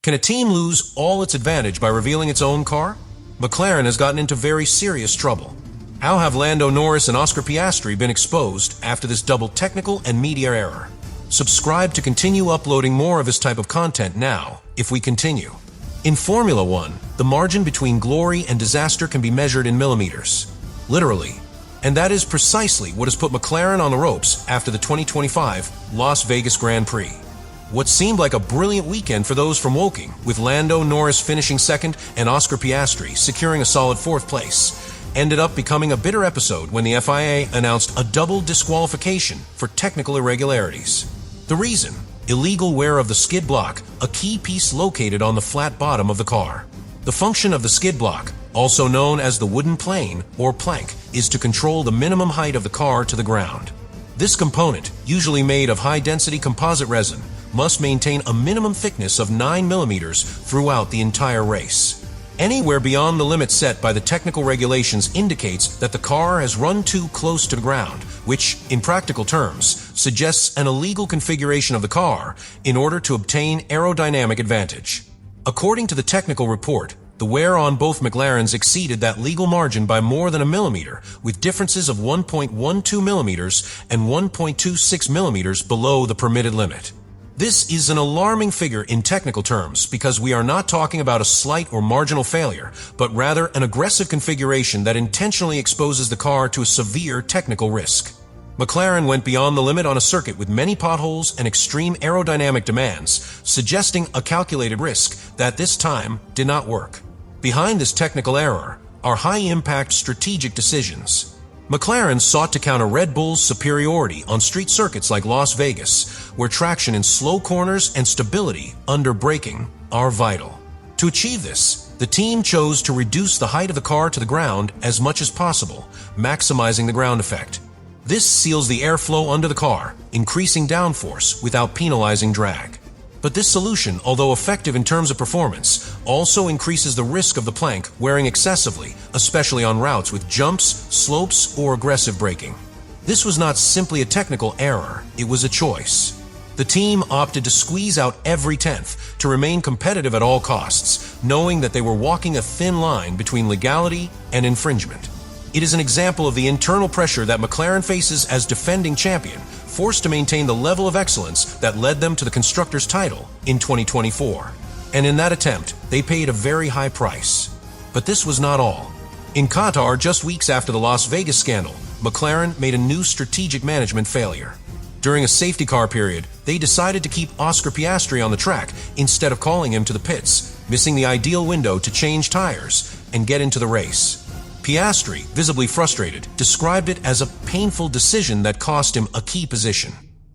Can a team lose all its advantage by revealing its own car? McLaren has gotten into very serious trouble. How have Lando Norris and Oscar Piastri been exposed after this double technical and media error? Subscribe to continue uploading more of this type of content now, if we continue. In Formula One, the margin between glory and disaster can be measured in millimeters. Literally. And that is precisely what has put McLaren on the ropes after the 2025 Las Vegas Grand Prix. What seemed like a brilliant weekend for those from Woking, with Lando Norris finishing second and Oscar Piastri securing a solid fourth place, ended up becoming a bitter episode when the FIA announced a double disqualification for technical irregularities. The reason? Illegal wear of the skid block, a key piece located on the flat bottom of the car. The function of the skid block, also known as the wooden plane or plank, is to control the minimum height of the car to the ground. This component, usually made of high-density composite resin, must maintain a minimum thickness of 9 millimeters throughout the entire race. Anywhere beyond the limit set by the technical regulations indicates that the car has run too close to the ground, which, in practical terms, suggests an illegal configuration of the car in order to obtain aerodynamic advantage. According to the technical report, the wear on both McLarens exceeded that legal margin by more than a millimeter, with differences of 1.12 millimeters and 1.26 millimeters below the permitted limit. This is an alarming figure in technical terms because we are not talking about a slight or marginal failure, but rather an aggressive configuration that intentionally exposes the car to a severe technical risk. McLaren went beyond the limit on a circuit with many potholes and extreme aerodynamic demands, suggesting a calculated risk that this time did not work. Behind this technical error are high-impact strategic decisions. McLaren sought to counter Red Bull's superiority on street circuits like Las Vegas, where traction in slow corners and stability under braking are vital. To achieve this, the team chose to reduce the height of the car to the ground as much as possible, maximizing the ground effect. This seals the airflow under the car, increasing downforce without penalizing drag. But this solution, although effective in terms of performance, also increases the risk of the plank wearing excessively, especially on routes with jumps, slopes, or aggressive braking. This was not simply a technical error, it was a choice. The team opted to squeeze out every tenth to remain competitive at all costs, knowing that they were walking a thin line between legality and infringement. It is an example of the internal pressure that McLaren faces as defending champion, forced to maintain the level of excellence that led them to the Constructors' title in 2024. And in that attempt, they paid a very high price. But this was not all. In Qatar, just weeks after the Las Vegas scandal, McLaren made a new strategic management failure. During a safety car period, they decided to keep Oscar Piastri on the track instead of calling him to the pits, missing the ideal window to change tires and get into the race. Piastri, visibly frustrated, described it as a painful decision that cost him a key position.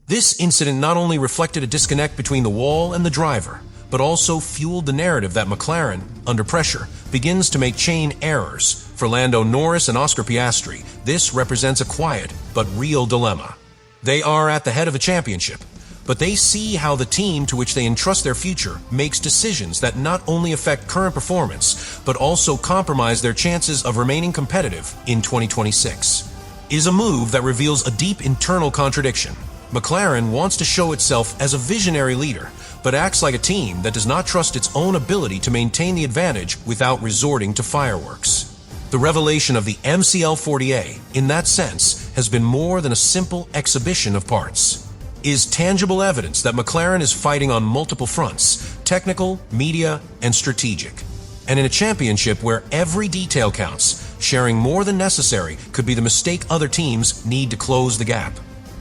This incident not only reflected a disconnect between the wall and the driver, but also fueled the narrative that McLaren, under pressure, begins to make chain errors. For Lando Norris and Oscar Piastri, this represents a quiet but real dilemma. They are at the head of a championship, but they see how the team to which they entrust their future makes decisions that not only affect current performance, but also compromise their chances of remaining competitive in 2026. It is a move that reveals a deep internal contradiction. McLaren wants to show itself as a visionary leader, but acts like a team that does not trust its own ability to maintain the advantage without resorting to fireworks. The revelation of the MCL40A, in that sense, has been more than a simple exhibition of parts. Is tangible evidence that McLaren is fighting on multiple fronts, technical, media, and strategic. And in a championship where every detail counts, sharing more than necessary could be the mistake other teams need to close the gap.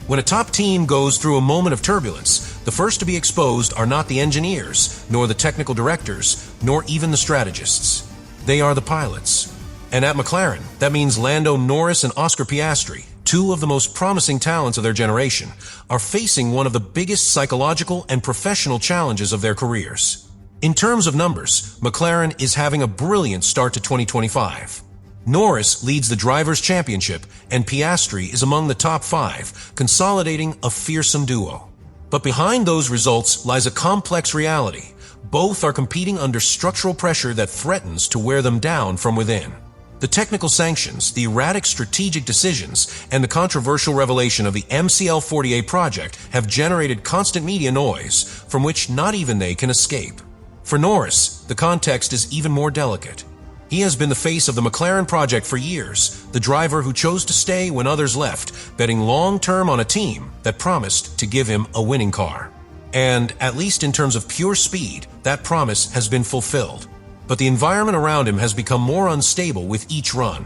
When a top team goes through a moment of turbulence, the first to be exposed are not the engineers, nor the technical directors, nor even the strategists. They are the pilots. And at McLaren, that means Lando Norris and Oscar Piastri, two of the most promising talents of their generation, are facing one of the biggest psychological and professional challenges of their careers. In terms of numbers, McLaren is having a brilliant start to 2025. Norris leads the Drivers' Championship, and Piastri is among the top 5, consolidating a fearsome duo. But behind those results lies a complex reality. Both are competing under structural pressure that threatens to wear them down from within. The technical sanctions, the erratic strategic decisions, and the controversial revelation of the MCL40A project have generated constant media noise from which not even they can escape. For Norris, the context is even more delicate. He has been the face of the McLaren project for years, the driver who chose to stay when others left, betting long-term on a team that promised to give him a winning car. And, at least in terms of pure speed, that promise has been fulfilled. But the environment around him has become more unstable with each run.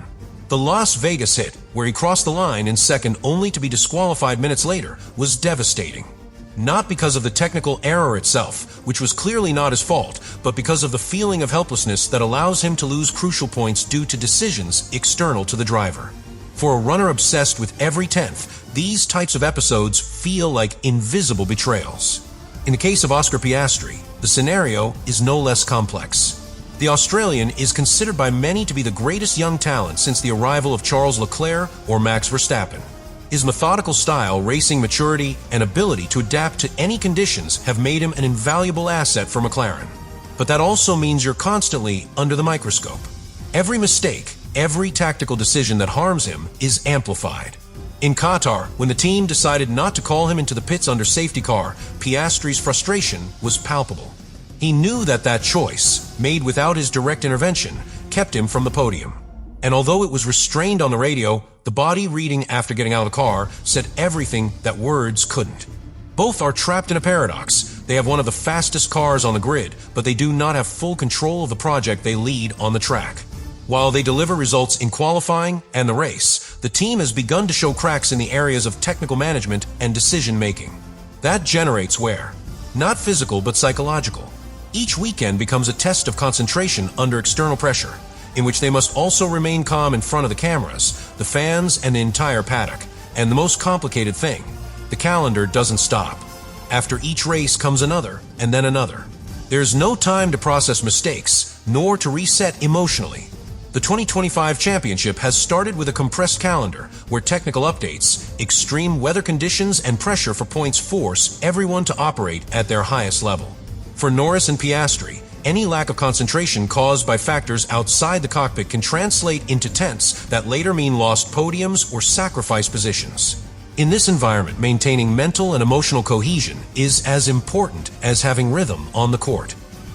The Las Vegas hit, where he crossed the line in second only to be disqualified minutes later, was devastating. Not because of the technical error itself, which was clearly not his fault, but because of the feeling of helplessness that allows him to lose crucial points due to decisions external to the driver. For a runner obsessed with every tenth, these types of episodes feel like invisible betrayals. In the case of Oscar Piastri, the scenario is no less complex. The Australian is considered by many to be the greatest young talent since the arrival of Charles Leclerc or Max Verstappen. His methodical style, racing maturity, and ability to adapt to any conditions have made him an invaluable asset for McLaren. But that also means you're constantly under the microscope. Every mistake, every tactical decision that harms him is amplified. In Qatar, when the team decided not to call him into the pits under safety car, Piastri's frustration was palpable. He knew that choice, made without his direct intervention, kept him from the podium. And although it was restrained on the radio, the body reading after getting out of the car said everything that words couldn't. Both are trapped in a paradox. They have one of the fastest cars on the grid, but they do not have full control of the project they lead on the track. While they deliver results in qualifying and the race, the team has begun to show cracks in the areas of technical management and decision-making. That generates wear. Not physical, but psychological. Each weekend becomes a test of concentration under external pressure, in which they must also remain calm in front of the cameras, the fans, and the entire paddock. And the most complicated thing, the calendar doesn't stop. After each race comes another, and then another. There's no time to process mistakes, nor to reset emotionally. The 2025 championship has started with a compressed calendar, where technical updates, extreme weather conditions, and pressure for points force everyone to operate at their highest level. For Norris and Piastri, any lack of concentration caused by factors outside the cockpit can translate into tenths that later mean lost podiums or sacrificed positions. In this environment, maintaining mental and emotional cohesion is as important as having rhythm on the court.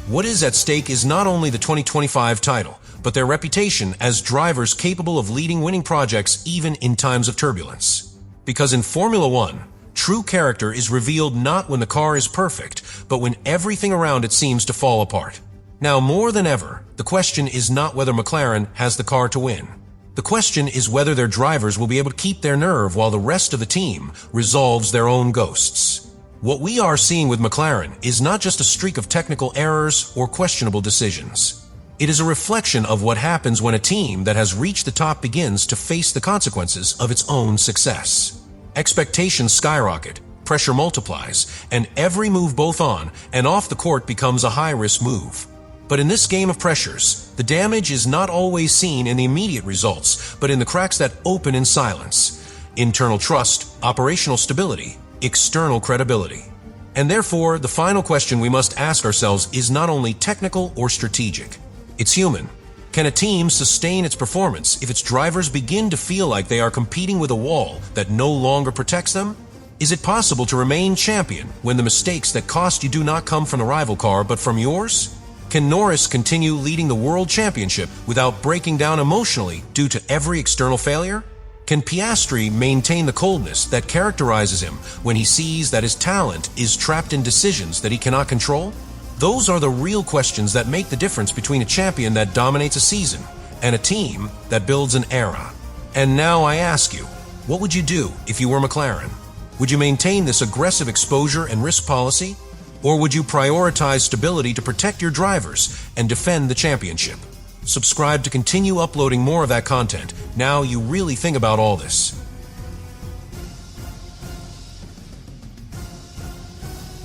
What is at stake is not only the 2025 title, but their reputation as drivers capable of leading winning projects even in times of turbulence. Because in Formula One, true character is revealed not when the car is perfect, but when everything around it seems to fall apart. Now, more than ever, the question is not whether McLaren has the car to win. The question is whether their drivers will be able to keep their nerve while the rest of the team resolves their own ghosts. What we are seeing with McLaren is not just a streak of technical errors or questionable decisions. It is a reflection of what happens when a team that has reached the top begins to face the consequences of its own success. Expectations skyrocket, pressure multiplies, and every move both on and off the court becomes a high-risk move. But in this game of pressures, the damage is not always seen in the immediate results, but in the cracks that open in silence. Internal trust, operational stability, external credibility. And therefore, the final question we must ask ourselves is not only technical or strategic. It's human. Can a team sustain its performance if its drivers begin to feel like they are competing with a wall that no longer protects them? Is it possible to remain champion when the mistakes that cost you do not come from the rival car but from yours? Can Norris continue leading the World Championship without breaking down emotionally due to every external failure? Can Piastri maintain the coldness that characterizes him when he sees that his talent is trapped in decisions that he cannot control? Those are the real questions that make the difference between a champion that dominates a season and a team that builds an era. And now I ask you, what would you do if you were McLaren? Would you maintain this aggressive exposure and risk policy? Or would you prioritize stability to protect your drivers and defend the championship? Subscribe to continue uploading more of that content. Now you really think about all this.